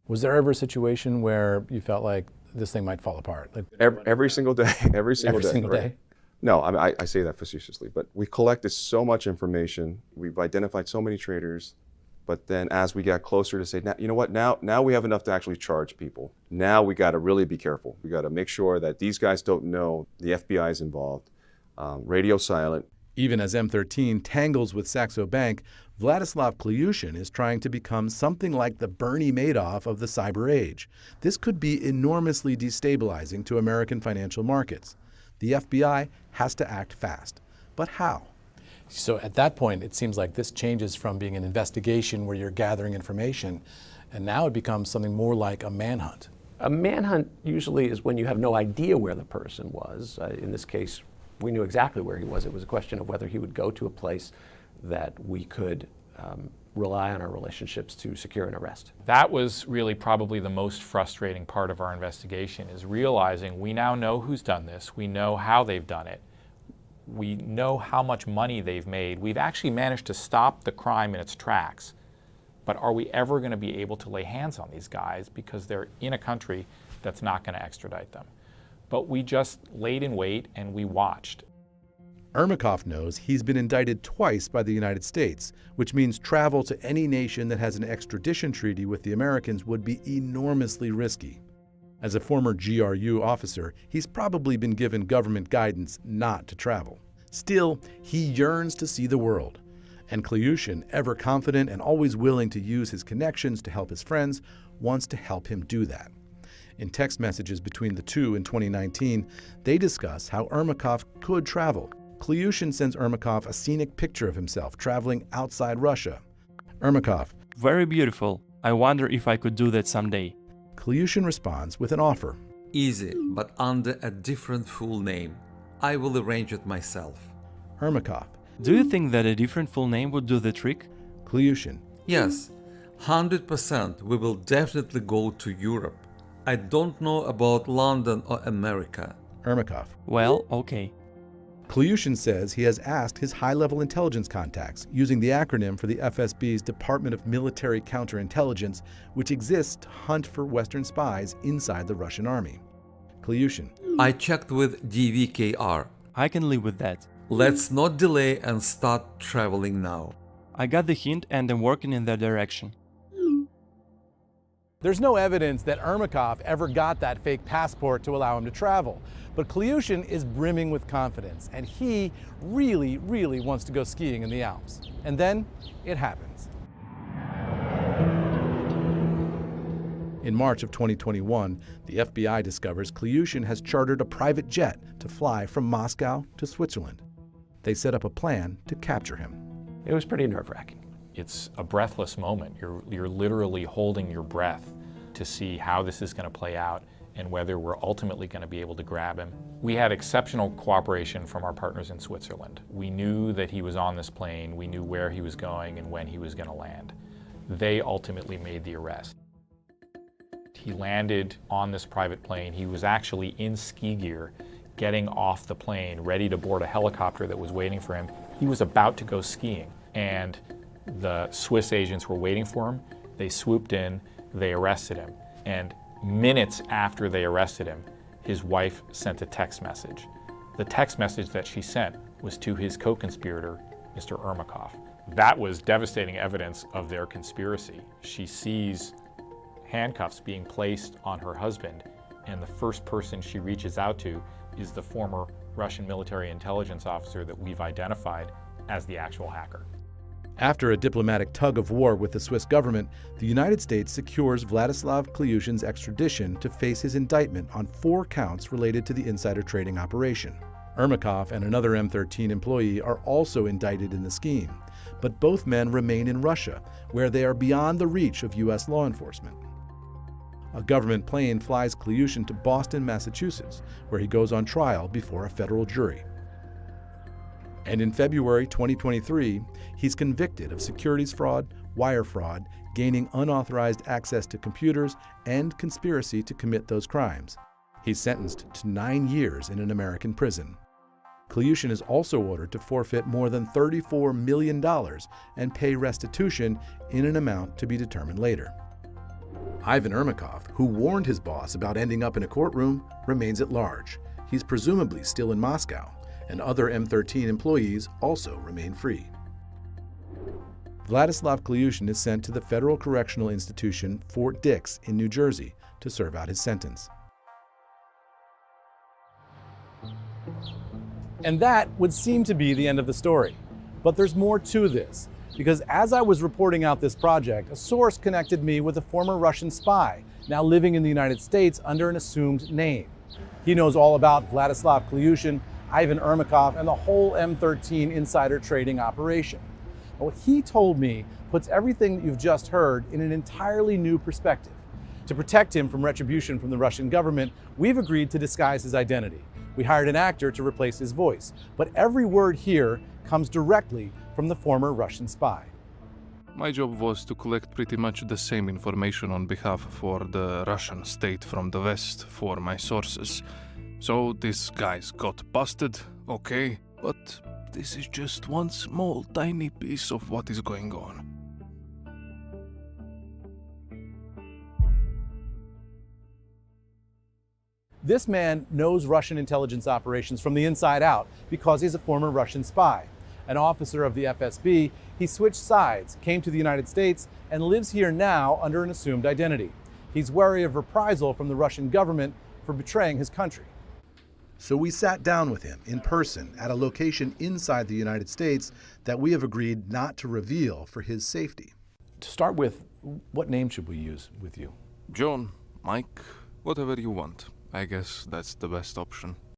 Was there ever a situation where you felt like this thing might fall apart? Like Every single day, every single day. day? No, I mean, I say that facetiously, but we collected so much information. We've identified so many traders, but then as we got closer to say, now, you know what, now we have enough to actually charge people. Now we got to really be careful. We got to make sure that these guys don't know the FBI is involved. Radio silent. Even as M13 tangles with Saxo Bank, Vladislav Kliushin is trying to become something like the Bernie Madoff of the cyber age. This could be enormously destabilizing to American financial markets. The FBI has to act fast. But how? So at that point, it seems like this changes from being an investigation where you're gathering information, and now it becomes something more like a manhunt. A manhunt usually is when you have no idea where the person was. In this case, we knew exactly where he was. It was a question of whether he would go to a place that we could rely on our relationships to secure an arrest. That was really probably the most frustrating part of our investigation, is realizing we now know who's done this, we know how they've done it, we know how much money they've made. We've actually managed to stop the crime in its tracks. But are we ever going to be able to lay hands on these guys because they're in a country that's not going to extradite them? But we just laid in wait and we watched. Ermakov knows he's been indicted twice by the United States, which means travel to any nation that has an extradition treaty with the Americans would be enormously risky. As a former GRU officer, he's probably been given government guidance not to travel. Still, he yearns to see the world. And Kliushin, ever confident and always willing to use his connections to help his friends, wants to help him do that. In text messages between the two in 2019, they discuss how Ermakov could travel. Kliushin sends Ermakov a scenic picture of himself traveling outside Russia. Ermakov: "Very beautiful. I wonder if I could do that someday." Kliushin responds with an offer. "Easy, but under a different full name. I will arrange it myself." Ermakov: "Do you think that a different full name would do the trick?" Kliushin: "Yes, 100% we will definitely go to Europe. I don't know about London or America." Ermakov: "Well, okay." Kliushin says he has asked his high-level intelligence contacts, using the acronym for the FSB's Department of Military Counterintelligence, which exists to hunt for Western spies inside the Russian army. Kliushin: "I checked with DVKR. I can live with that. Let's not delay and start traveling now." I got the hint and I'm working in that direction. There's no evidence that Ermakov ever got that fake passport to allow him to travel. But Kliushin is brimming with confidence, and he really, really wants to go skiing in the Alps. And then it happens. In March of 2021, the FBI discovers Kliushin has chartered a private jet to fly from Moscow to Switzerland. They set up a plan to capture him. It was pretty nerve-wracking. It's a breathless moment. You're literally holding your breath to see how this is going to play out and whether we're ultimately going to be able to grab him. We had exceptional cooperation from our partners in Switzerland. We knew that he was on this plane, we knew where he was going and when he was going to land. They ultimately made the arrest. He landed on this private plane. He was actually in ski gear, getting off the plane, ready to board a helicopter that was waiting for him. He was about to go skiing, and the Swiss agents were waiting for him. They swooped in, they arrested him, and minutes after they arrested him, his wife sent a text message. The text message that she sent was to his co-conspirator, Mr. Ermakov. That was devastating evidence of their conspiracy. She sees handcuffs being placed on her husband, and the first person she reaches out to is the former Russian military intelligence officer that we've identified as the actual hacker. After a diplomatic tug-of-war with the Swiss government, the United States secures Vladislav Kliushin's extradition to face his indictment on 4 counts related to the insider trading operation. Ermakov and another M13 employee are also indicted in the scheme, but both men remain in Russia, where they are beyond the reach of U.S. law enforcement. A government plane flies Kliushin to Boston, Massachusetts, where he goes on trial before a federal jury. And in February 2023, he's convicted of securities fraud, wire fraud, gaining unauthorized access to computers, and conspiracy to commit those crimes. He's sentenced to 9 years in an American prison. Kliushin is also ordered to forfeit more than $34 million and pay restitution in an amount to be determined later. Ivan Ermakov, who warned his boss about ending up in a courtroom, remains at large. He's presumably still in Moscow, and other M13 employees also remain free. Vladislav Kliushin is sent to the Federal Correctional Institution Fort Dix in New Jersey to serve out his sentence. And that would seem to be the end of the story. But there's more to this, because as I was reporting out this project, a source connected me with a former Russian spy, now living in the United States under an assumed name. He knows all about Vladislav Kliushin, Ivan Ermakov, and the whole M13 insider trading operation. But what he told me puts everything that you've just heard in an entirely new perspective. To protect him from retribution from the Russian government, we've agreed to disguise his identity. We hired an actor to replace his voice, but every word here comes directly from the former Russian spy. My job was to collect pretty much the same information on behalf for the Russian state from the West for my sources. So this guy's got busted, okay, but this is just one small tiny piece of what is going on. This man knows Russian intelligence operations from the inside out because he's a former Russian spy. An officer of the FSB, he switched sides, came to the United States, and lives here now under an assumed identity. He's wary of reprisal from the Russian government for betraying his country. So we sat down with him in person at a location inside the United States that we have agreed not to reveal for his safety. To start with, what name should we use with you? John, Mike, whatever you want. I guess that's the best option.